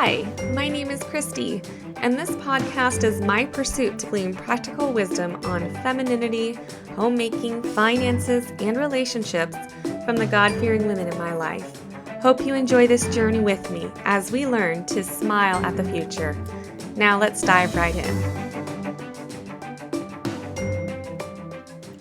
Hi, my name is Christy, and this podcast is my pursuit to glean practical wisdom on femininity, homemaking, finances, and relationships from the God-fearing women in my life. Hope you enjoy this journey with me as we learn to smile at the future. Now let's dive right in.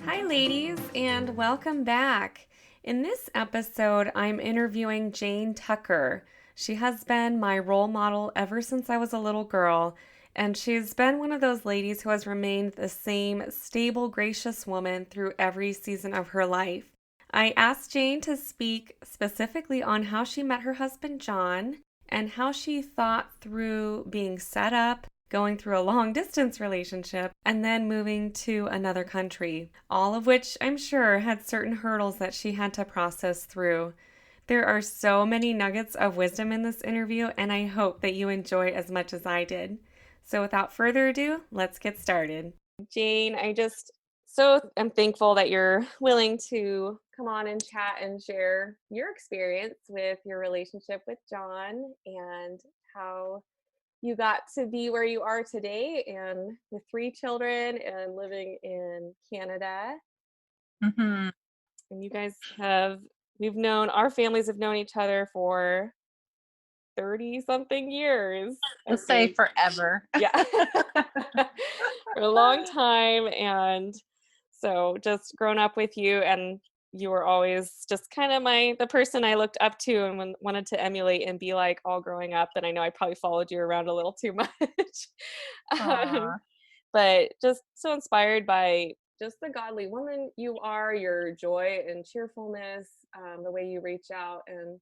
Hi, ladies, and welcome back. In this episode, I'm interviewing Jane Tucker. She has been my role model ever since I was a little girl, and she's been one of those ladies who has remained the same stable, gracious woman through every season of her life. I asked Jane to speak specifically on how she met her husband, John, and how she thought through being set up, going through a long-distance relationship, and then moving to another country, all of which I'm sure had certain hurdles that she had to process through. There are so many nuggets of wisdom in this interview, and I hope that you enjoy as much as I did. So without further ado, let's get started. Jane, I just am thankful that you're willing to come on and chat and share your experience with your relationship with John and how you got to be where you are today and with 3 children and living in Canada. Mm-hmm. And you guys our families have known each other for 30 something years, I Let's say think. forever. Yeah. For a long time. And so just grown up with you, and you were always just kind of the person I looked up to and wanted to emulate and be like all growing up. And I know I probably followed you around a little too much. um, Aw. but just so inspired by just the godly woman you are, your joy and cheerfulness, the way you reach out and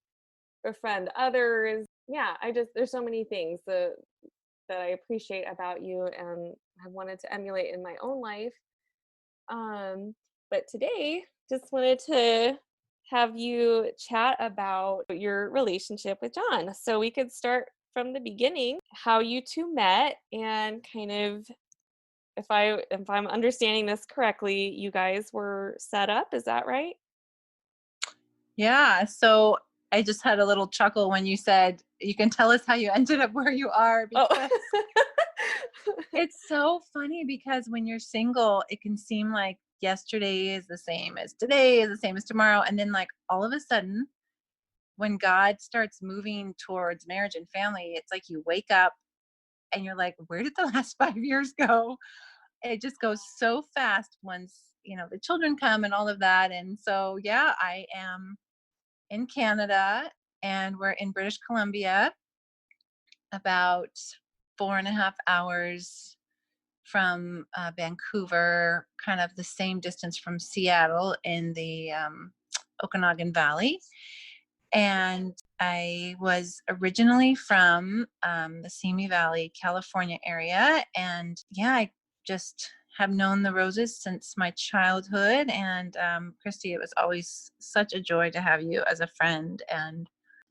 befriend others. Yeah, there's so many things that I appreciate about you and have wanted to emulate in my own life. But today, just wanted to have you chat about your relationship with John. So we could start from the beginning, how you two met, and kind of if I'm understanding this correctly, you guys were set up, is that right? Yeah. So I just had a little chuckle when you said, you can tell us how you ended up where you are, Oh. because it's so funny, because when you're single, it can seem like yesterday is the same as today, is the same as tomorrow. And then, like, all of a sudden, when God starts moving towards marriage and family, it's like you wake up and you're like, where did the last 5 years go? It just goes so fast once, the children come and all of that. And so, yeah, I am in Canada, and we're in British Columbia, about 4.5 hours from Vancouver, kind of the same distance from Seattle in the Okanagan Valley. And I was originally from the Simi Valley, California area. And yeah, I just have known the Roses since my childhood. And Christy, it was always such a joy to have you as a friend. And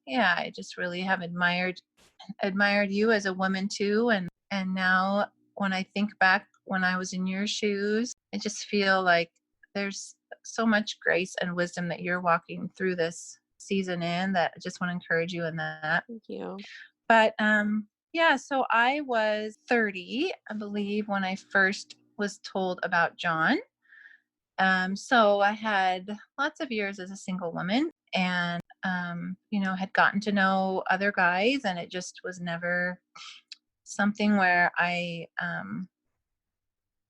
yeah, I just really have admired you as a woman too. And now when I think back when I was in your shoes, I just feel like there's so much grace and wisdom that you're walking through this season in, that I just want to encourage you in that. Thank you. But yeah, so I was 30, I believe, when I first was told about John. So I had lots of years as a single woman, and had gotten to know other guys, and it just was never something where I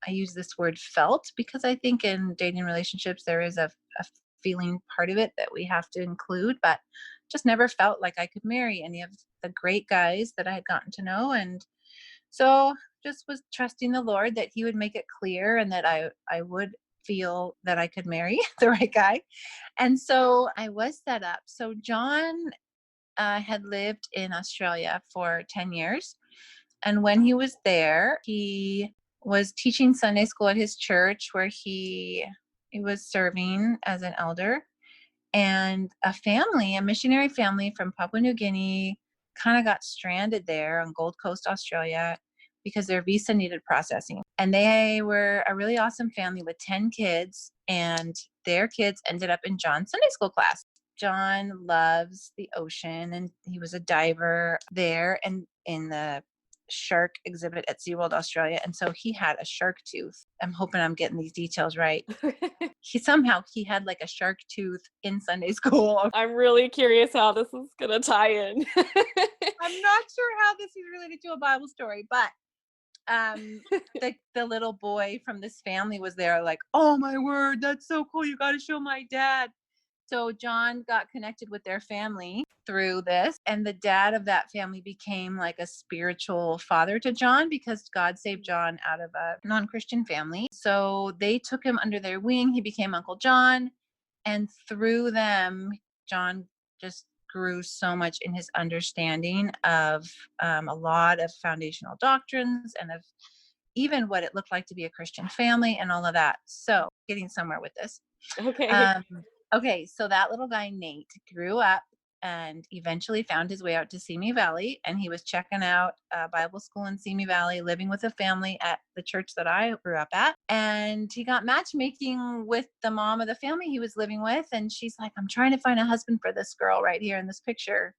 use this word felt, because I think in dating relationships there is a feeling part of it that we have to include, but just never felt like I could marry any of the great guys that I had gotten to know. And so just was trusting the Lord that he would make it clear, and that I would feel that I could marry the right guy. And so I was set up. So John had lived in Australia for 10 years. And when he was there, he was teaching Sunday school at his church, where he was serving as an elder. And a missionary family from Papua New Guinea, kind of got stranded there on Gold Coast, Australia, because their visa needed processing. And they were a really awesome family with 10 kids, and their kids ended up in John's Sunday school class. John loves the ocean, and he was a diver there and in the shark exhibit at SeaWorld Australia. And so he had a shark tooth. I'm hoping I'm getting these details right. He had like a shark tooth in Sunday school. I'm really curious how this is going to tie in. I'm not sure how this is related to a Bible story, but the little boy from this family was there like, oh my word, that's so cool. You got to show my dad. So John got connected with their family through this, and the dad of that family became like a spiritual father to John because God saved John out of a non-Christian family. So they took him under their wing. He became Uncle John, and through them, John just grew so much in his understanding of a lot of foundational doctrines and of even what it looked like to be a Christian family and all of that. So getting somewhere with this. Okay. Okay, so that little guy, Nate, grew up and eventually found his way out to Simi Valley. And he was checking out Bible school in Simi Valley, living with a family at the church that I grew up at. And he got matchmaking with the mom of the family he was living with. And she's like, I'm trying to find a husband for this girl right here in this picture.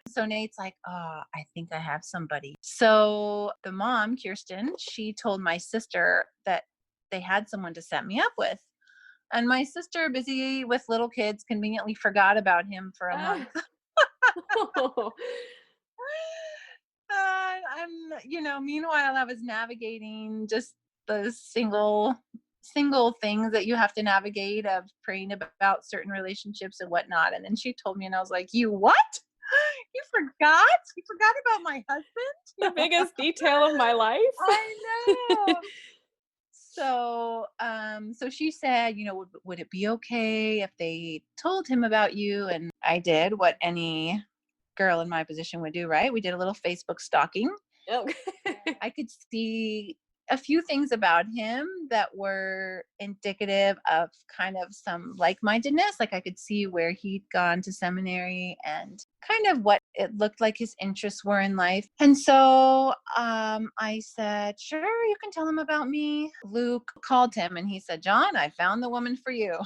So Nate's like, oh, I think I have somebody. So the mom, Kirsten, she told my sister that they had someone to set me up with. And my sister, busy with little kids, conveniently forgot about him for a month. Meanwhile, I was navigating just the single things that you have to navigate of praying about certain relationships and whatnot. And then she told me, and I was like, you what? You forgot? You forgot about my husband? The biggest detail of my life. I know. So she said, would it be okay if they told him about you? And I did what any girl in my position would do, right? We did a little Facebook stalking. Okay. I could see a few things about him that were indicative of kind of some like-mindedness. Like I could see where he'd gone to seminary and kind of what it looked like his interests were in life. And so I said, sure, you can tell him about me. Luke called him and he said, John, I found the woman for you.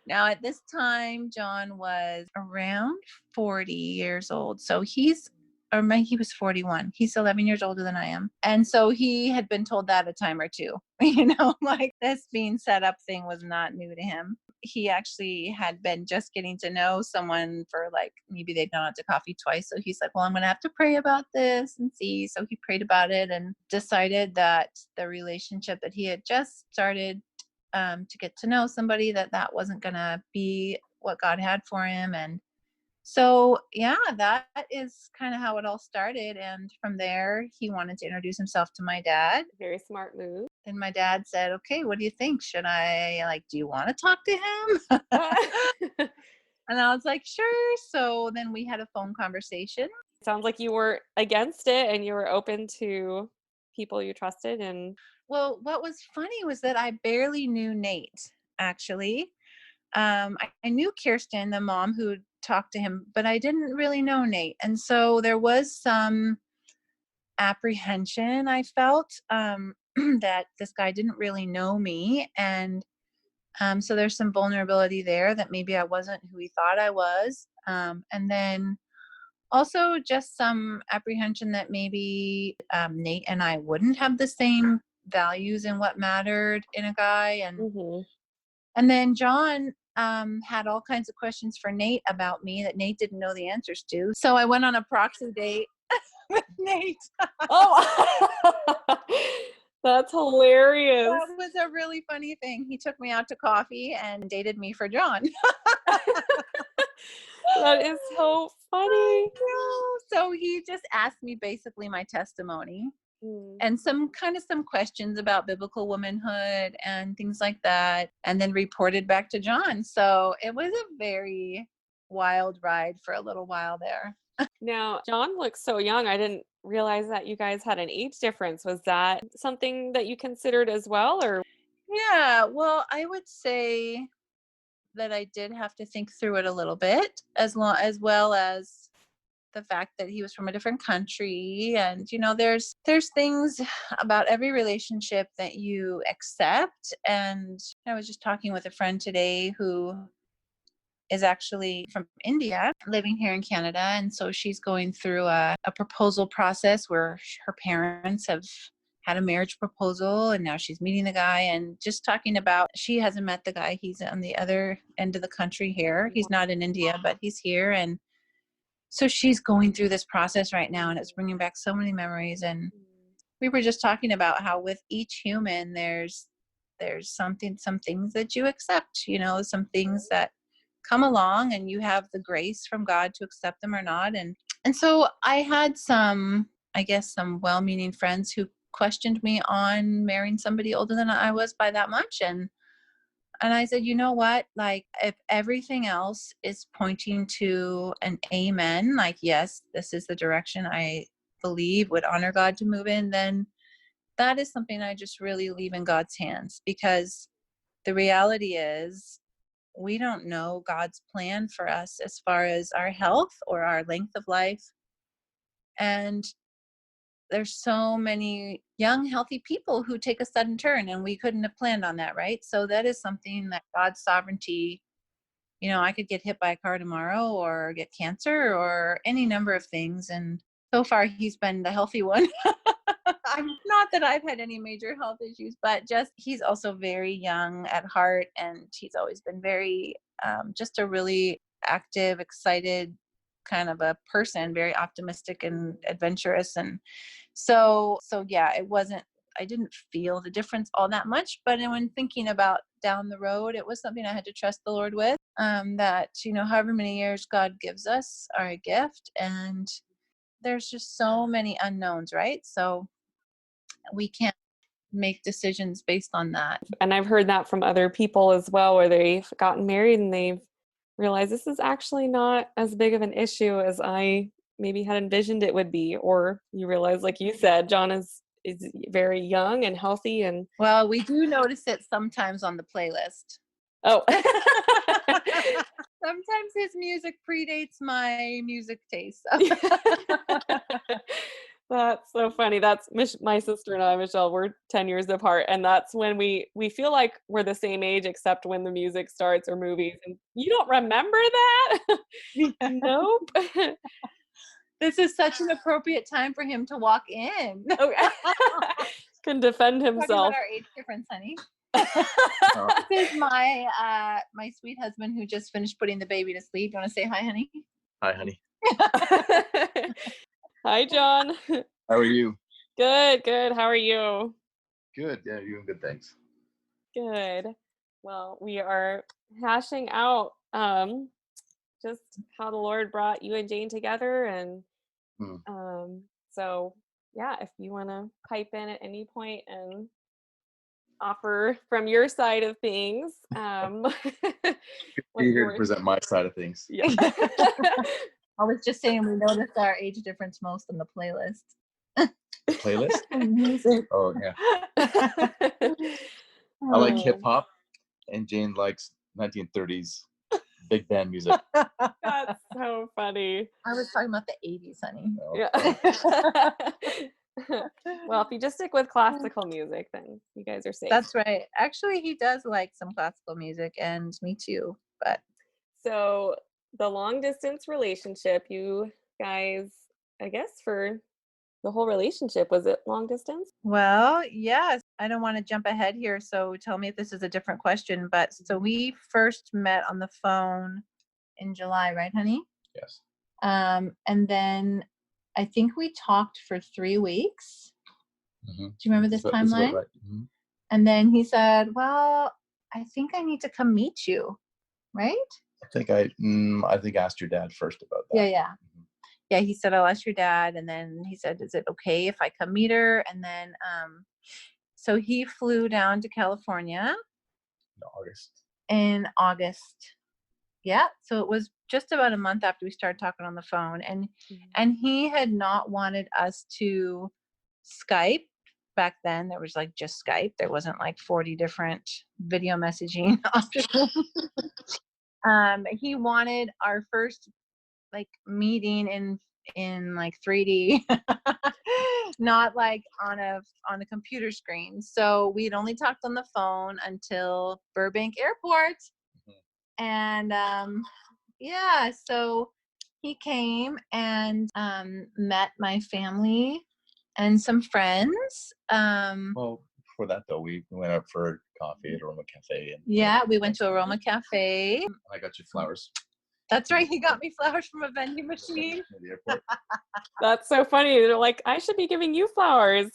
Now, at this time, John was around 40 years old. So he was 41. He's 11 years older than I am. And so he had been told that a time or two, like this being set up thing was not new to him. He actually had been just getting to know someone for like, maybe they'd gone out to coffee twice. So he's like, well, I'm going to have to pray about this and see. So he prayed about it and decided that the relationship that he had just started to get to know somebody, that wasn't going to be what God had for him. And so, yeah, that is kind of how it all started. And from there, he wanted to introduce himself to my dad. Very smart move. And my dad said, okay, what do you think? Should I, do you want to talk to him? And I was like, sure. So then we had a phone conversation. Sounds like you were against it and you were open to people you trusted. And well, what was funny was that I barely knew Nate, actually. I knew Kirsten, the mom who talked to him, but I didn't really know Nate. And so there was some apprehension I felt that this guy didn't really know me. And so there's some vulnerability there that maybe I wasn't who he thought I was. And then also just some apprehension that maybe Nate and I wouldn't have the same values in what mattered in a guy. And then John had all kinds of questions for Nate about me that Nate didn't know the answers to. So I went on a proxy date with Nate. Oh, that's hilarious. That was a really funny thing. He took me out to coffee and dated me for John. That is so funny. So he just asked me basically my testimony and some questions about biblical womanhood and things like that, and then reported back to John. So it was a very wild ride for a little while there. Now, John looks so young. I didn't realize that you guys had an age difference. Was that something that you considered as well, or? Yeah, well, I would say that I did have to think through it a little bit, as well as the fact that he was from a different country. And there's things about every relationship that you accept. And I was just talking with a friend today who is actually from India, living here in Canada. And so she's going through a proposal process where her parents have had a marriage proposal, and now she's meeting the guy and just talking about, she hasn't met the guy. He's on the other end of the country here. He's not in India, but he's here. And so she's going through this process right now, and it's bringing back so many memories. And we were just talking about how with each human, there's some things that you accept, some things that come along and you have the grace from God to accept them or not. And so I had some well-meaning friends who questioned me on marrying somebody older than I was by that much. And I said, you know what, like, if everything else is pointing to an amen, like, yes, this is the direction I believe would honor God to move in, then that is something I just really leave in God's hands, because the reality is we don't know God's plan for us as far as our health or our length of life. And there's so many young, healthy people who take a sudden turn, and we couldn't have planned on that, right? So that is something that God's sovereignty, I could get hit by a car tomorrow or get cancer or any number of things. And so far, he's been the healthy one. I'm not that I've had any major health issues, but just he's also very young at heart, and he's always been very, just a really active, excited kind of a person, very optimistic and adventurous. And so yeah, I didn't feel the difference all that much, but when thinking about down the road, it was something I had to trust the Lord with, that, however many years God gives us are a gift, and there's just so many unknowns, right? So we can't make decisions based on that. And I've heard that from other people as well, where they've gotten married and they've realized this is actually not as big of an issue as I maybe had envisioned it would be. Or you realize, like you said, John is very young and healthy. And well, we do notice it sometimes on the playlist. Oh. Sometimes his music predates my music taste. That's so funny. That's my sister and I, Michelle, we're 10 years apart. And that's when we feel like we're the same age, except when the music starts or movies. And you don't remember that? Nope. This is such an appropriate time for him to walk in. Okay. Can defend himself. Talking about our age difference, honey. This is my sweet husband who just finished putting the baby to sleep. You want to say hi, honey? Hi, honey. Hi, John. How are you? Good. How are you? Good. Yeah, you're doing good. Thanks. Good. Well, we are hashing out just how the Lord brought you and Jane together, and so yeah, if you want to pipe in at any point and offer from your side of things. Be here to present my side of things. Yeah. I was just saying, we noticed our age difference most on the playlist. Playlist? Music. Oh, yeah. I like hip hop, and Jane likes 1930s big band music. That's so funny. I was talking about the 80s, honey. Oh, Yeah. Well, if you just stick with classical music, then you guys are safe. That's right. Actually, he does like some classical music, and me too. But so the long distance relationship, you guys, I guess for the whole relationship, was it long distance? Well, yes. I don't want to jump ahead here, so tell me if this is a different question. But so we first met on the phone in July, right, honey? Yes. And then I think we talked for 3 weeks. Mm-hmm. Do you remember this timeline? Right. Mm-hmm. And then he said, well, I think I need to come meet you, right? I think I asked your dad first about that. Yeah. Mm-hmm. Yeah, he said, I'll ask your dad. And then he said, is it okay if I come meet her? And then, so he flew down to California. In August. Yeah. So it was just about a month after we started talking on the phone. And he had not wanted us to Skype. Back then, there was like just Skype. There wasn't like 40 different video messaging options. He wanted our first like meeting in like 3D, not like on a computer screen. So we'd only talked on the phone until Burbank Airport. And yeah, so he came and met my family and some friends. Well, before that though, we went out for coffee at Aroma Cafe, and Yeah, we went to Aroma Cafe. I got you flowers That's right. He got me flowers from a vending machine. at the airport. That's so funny. They're like, I should be giving you flowers.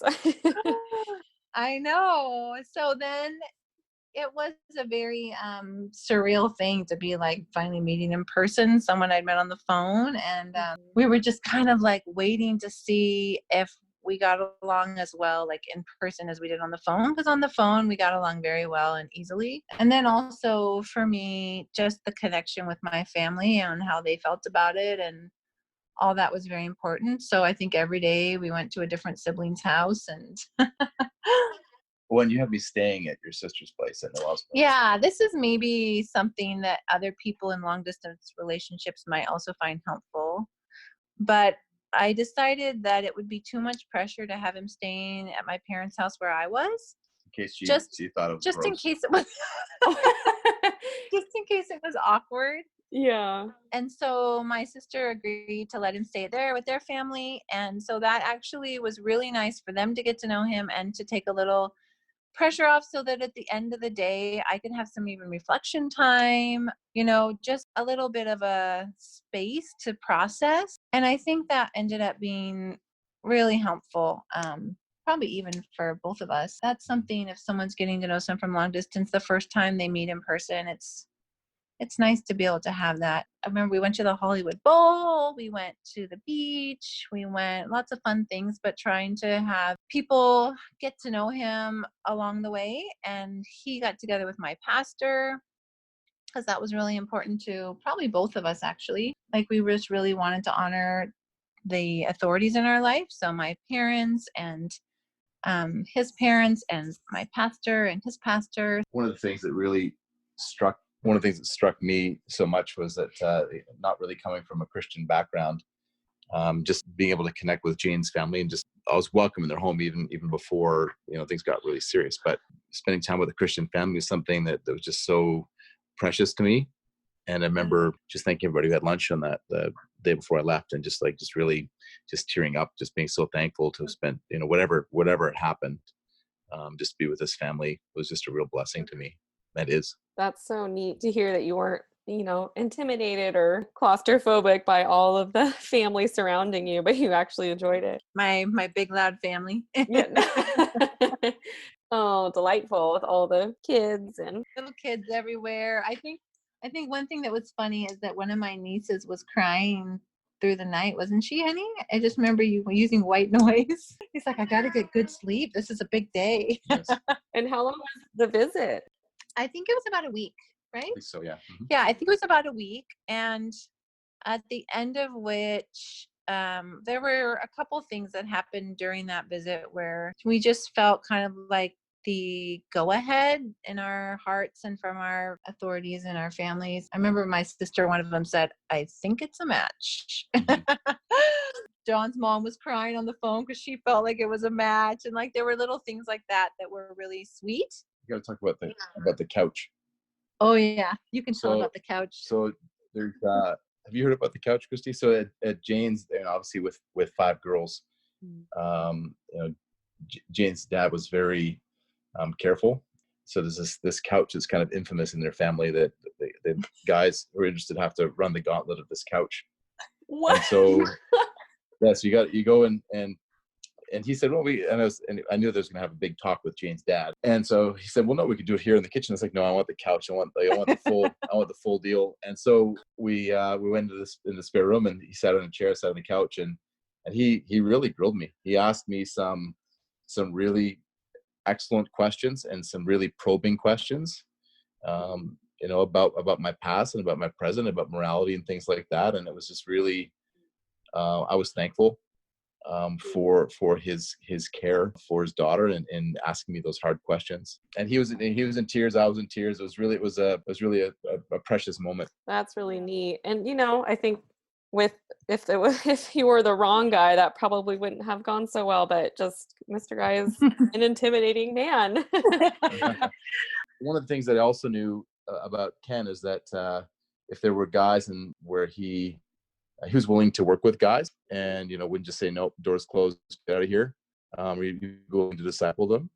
I know. So then it was a very surreal thing to be like finally meeting in person, someone I'd met on the phone. And we were just kind of like waiting to see if we got along as well like in person as we did on the phone, because on the phone we got along very well and easily. And then also for me, just the connection with my family and how they felt about it, and all that was very important. So I think every day we went to a different sibling's house. And When you have me staying at your sister's place at Noel's place. yeah, this is maybe something that other people in long distance relationships might also find helpful. But I decided that it would be too much pressure to have him staying at my parents' house where I was, In case just she thought of in case it was just in case it was awkward. Yeah. And so my sister agreed to let him stay there with their family. And so that actually was really nice for them to get to know him and to take a little pressure off, so that at the end of the day, I can have some even reflection time, just a little bit of a space to process. And I think that ended up being really helpful. Probably even for both of us. That's something, if someone's getting to know someone from long distance the first time they meet in person, it's nice to be able to have that. I remember we went to the Hollywood Bowl, we went to the beach, we went lots of fun things, but trying to have people get to know him along the way. And he got together with my pastor, because that was really important to probably both of us, actually. Like, we just really wanted to honor the authorities in our life. So my parents and his parents and my pastor and his pastor. One of the things that struck me so much was that not really coming from a Christian background, just being able to connect with Jane's family, and just I was welcome in their home even before things got really serious. But spending time with a Christian family was something that was just so precious to me. And I remember just thanking everybody who had lunch on that the day before I left, and just really just tearing up, just being so thankful to have spent whatever it happened, just to be with this family was just a real blessing to me. That is. That's so neat to hear that you weren't, intimidated or claustrophobic by all of the family surrounding you, but you actually enjoyed it. My big loud family. Yeah. Oh, delightful with all the kids and Little kids everywhere. I think one thing that was funny is that one of my nieces was crying through the night, wasn't she, honey? I just remember you using white noise. He's like, I gotta get good sleep. This is a big day. Yes. And how long was the visit? I think it was about a week, right? I think so, yeah. Mhm. Yeah, I think it was about a week. And at the end of which, there were a couple things that happened during that visit where we just felt kind of like the go ahead in our hearts and from our authorities and our families. I remember my sister, one of them said, I think it's a match. John's mom was crying on the phone because she felt like it was a match. And like there were little things like that were really sweet. You got to talk about the couch. Oh yeah, you can tell So- about the couch. So there's have you heard about the couch, Christy? So at Jane's, obviously with 5 girls, Jane's dad was very careful. So there's this couch that's kind of infamous in their family, that the guys who are interested have to run the gauntlet of this couch. What? And so yeah, so you go and he said, well, I knew there was gonna have a big talk with Jane's dad. And so he said, well, no, we could do it here in the kitchen. It's like, no, I want the couch. I want the full deal. And so we went in the spare room, and he sat on a chair, sat on the couch, and he really grilled me. He asked me some really excellent questions and some really probing questions, about my past and about my present, about morality and things like that. And it was just really, I was thankful for his care for his daughter, and asking me those hard questions. And he was in tears. I was in tears. It was really a precious moment. That's really neat. And I think if he were the wrong guy, that probably wouldn't have gone so well. But just Mr. Guy is an intimidating man. One of the things that I also knew about Ken is that if there were guys and where he was willing to work with guys and, wouldn't just say, nope, doors closed, get out of here. He'd be willing to disciple them.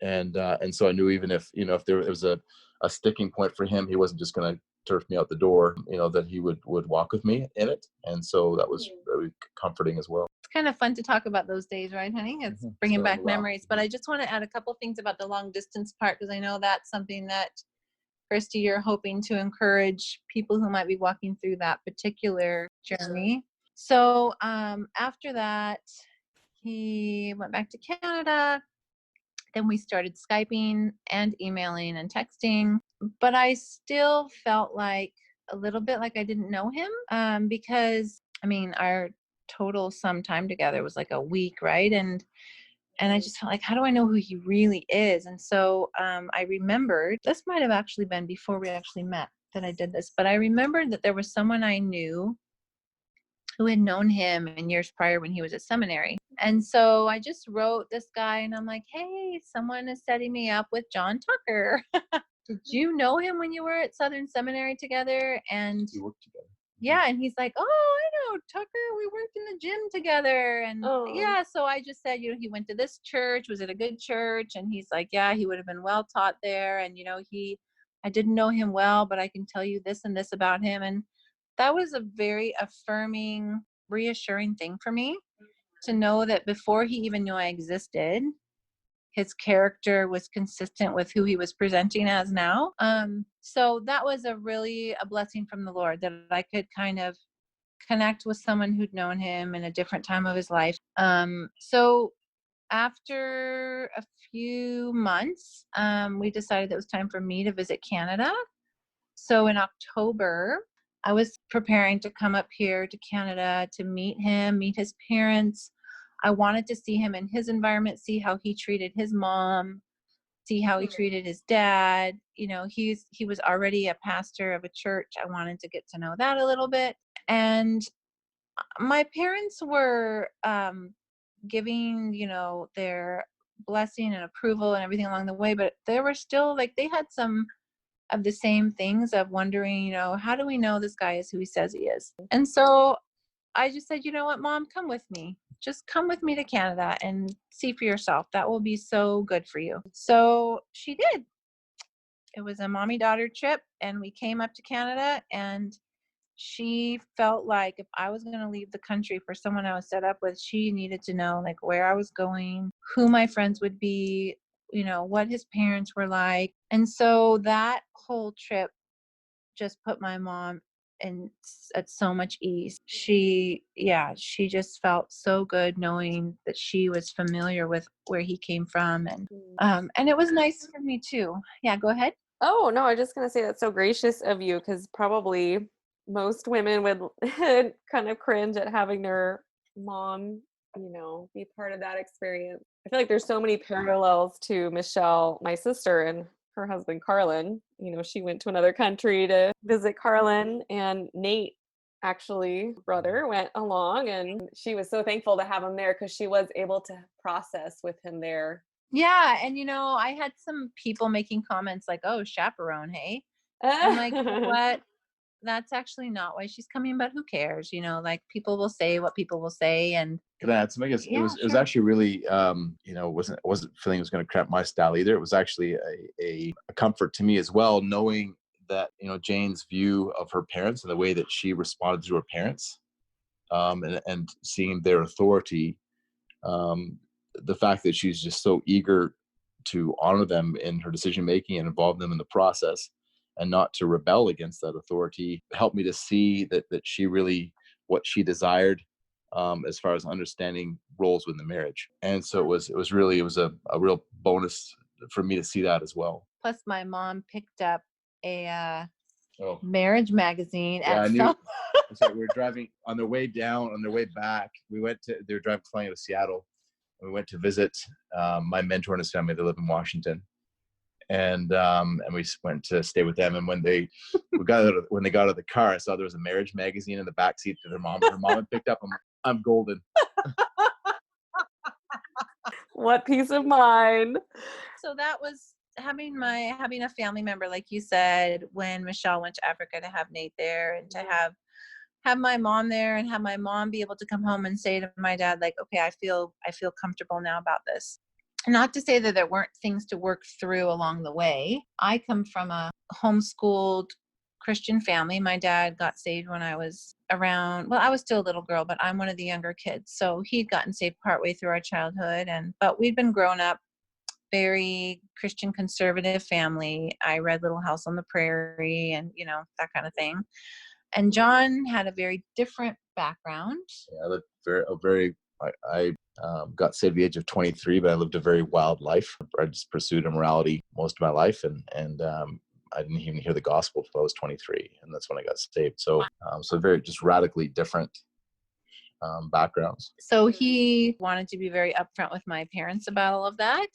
And so I knew even if there was a sticking point for him, he wasn't just going to turf me out the door, that he would walk with me in it. And so that was very comforting as well. It's kind of fun to talk about those days, right, honey? It's bringing back memories. But I just want to add a couple things about the long distance part, because I know that's something that, Christy, you're hoping to encourage people who might be walking through that particular journey. So after that, he went back to Canada. Then we started Skyping and emailing and texting. But I still felt like a little bit like I didn't know him, because, our total sum time together was like a week, right? And I just felt like, how do I know who he really is? And so I remembered, this might have actually been before we actually met that I did this, but I remembered that there was someone I knew who had known him in years prior when he was at seminary. And so I just wrote this guy and I'm like, hey, someone is setting me up with John Tucker. Did you know him when you were at Southern Seminary together? And We worked together. yeah, and he's like, oh, I know Tucker. We worked in the gym together. And yeah, so I just said, he went to this church. Was it a good church? And he's like, yeah, he would have been well taught there. And, I didn't know him well, but I can tell you this and this about him. And that was a very affirming, reassuring thing for me to know that before he even knew I existed, his character was consistent with who he was presenting as now. So that was a blessing from the Lord, that I could kind of connect with someone who'd known him in a different time of his life. So after a few months, we decided it was time for me to visit Canada. So in October, I was preparing to come up here to Canada to meet him, meet his parents. I wanted to see him in his environment, see how he treated his mom, see how he treated his dad. He was already a pastor of a church. I wanted to get to know that a little bit. And my parents were giving, their blessing and approval and everything along the way, but they were still they had some of the same things of wondering, how do we know this guy is who he says he is? And so I just said, you know what, Mom, come with me. Just come with me to Canada and see for yourself. That will be so good for you. So she did. It was a mommy-daughter trip, and we came up to Canada, and she felt like if I was going to leave the country for someone I was set up with, she needed to know where I was going, who my friends would be, what his parents were like. And so that whole trip just put my mom at so much ease. She just felt so good knowing that she was familiar with where he came from. And it was nice for me too. Yeah, go ahead. Oh, no, I was just going to say that's so gracious of you, because probably most women would kind of cringe at having their mom, be part of that experience. I feel like there's so many parallels to Michelle, my sister, and her husband, Carlin. She went to another country to visit Carlin, and Nate, actually, brother, went along, and she was so thankful to have him there because she was able to process with him there. Yeah. And, I had some people making comments like, oh, chaperone, hey? I'm like, you know what? That's actually not why she's coming, but who cares? People will say what people will say. And Can I add something? It was actually really, wasn't feeling it was going to cramp my style either. It was actually a comfort to me as well, knowing that, Jane's view of her parents and the way that she responded to her parents, and seeing their authority, the fact that she's just so eager to honor them in her decision making and involve them in the process, and not to rebel against that authority, helped me to see that she really, what she desired, as far as understanding roles within the marriage. And so it was a real bonus for me to see that as well. Plus my mom picked up a marriage magazine. So we were driving on their way back. They were driving flying out of Seattle. We went to visit my mentor and his family. They live in Washington. And we went to stay with them. And when they got out of the car, I saw there was a marriage magazine in the back seat that her mom had picked up. I'm golden. What peace of mind. So that was having a family member, like you said, when Michelle went to Africa, to have Nate there, and to have my mom there, and have my mom be able to come home and say to my dad, like, okay, I feel comfortable now about this. Not to say that there weren't things to work through along the way. I come from a homeschooled Christian family. My dad got saved when I was around, well, I was still a little girl, but I'm one of the younger kids. So he'd gotten saved partway through our childhood, but we'd been grown up very Christian conservative family. I read Little House on the Prairie and, that kind of thing. And John had a very different background. Yeah, I lived I got saved at the age of 23, but I lived a very wild life. I just pursued immorality most of my life, and I didn't even hear the gospel until I was 23, and that's when I got saved. So, so very just radically different backgrounds. So he wanted to be very upfront with my parents about all of that.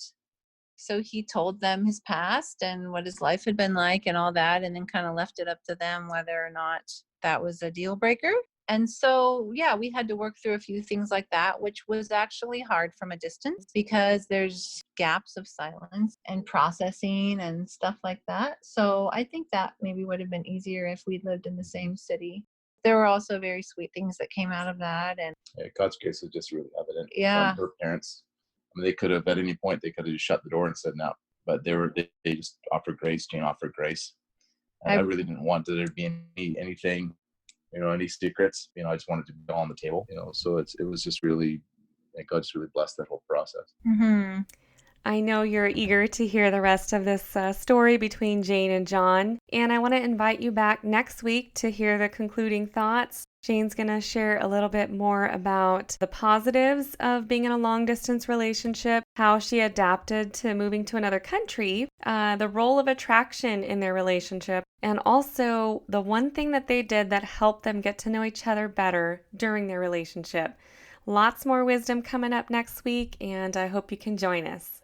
So he told them his past and what his life had been like and all that, and then kind of left it up to them whether or not that was a deal breaker. And so, yeah, we had to work through a few things like that, which was actually hard from a distance because there's gaps of silence and processing and stuff like that. So I think that maybe would have been easier if we lived in the same city. There were also very sweet things that came out of that. And God's grace was just really evident yeah, from her parents. I mean, they could have, at any point, they could have just shut the door and said no, but they just offered grace. Jane offered grace. And I really didn't want there to be anything, any secrets. I just wanted to be all on the table. So it was just really, God just really blessed that whole process. Mm-hmm. I know you're eager to hear the rest of this story between Jane and John, and I want to invite you back next week to hear the concluding thoughts. Jane's going to share a little bit more about the positives of being in a long-distance relationship, how she adapted to moving to another country, the role of attraction in their relationship, and also the one thing that they did that helped them get to know each other better during their relationship. Lots more wisdom coming up next week, and I hope you can join us.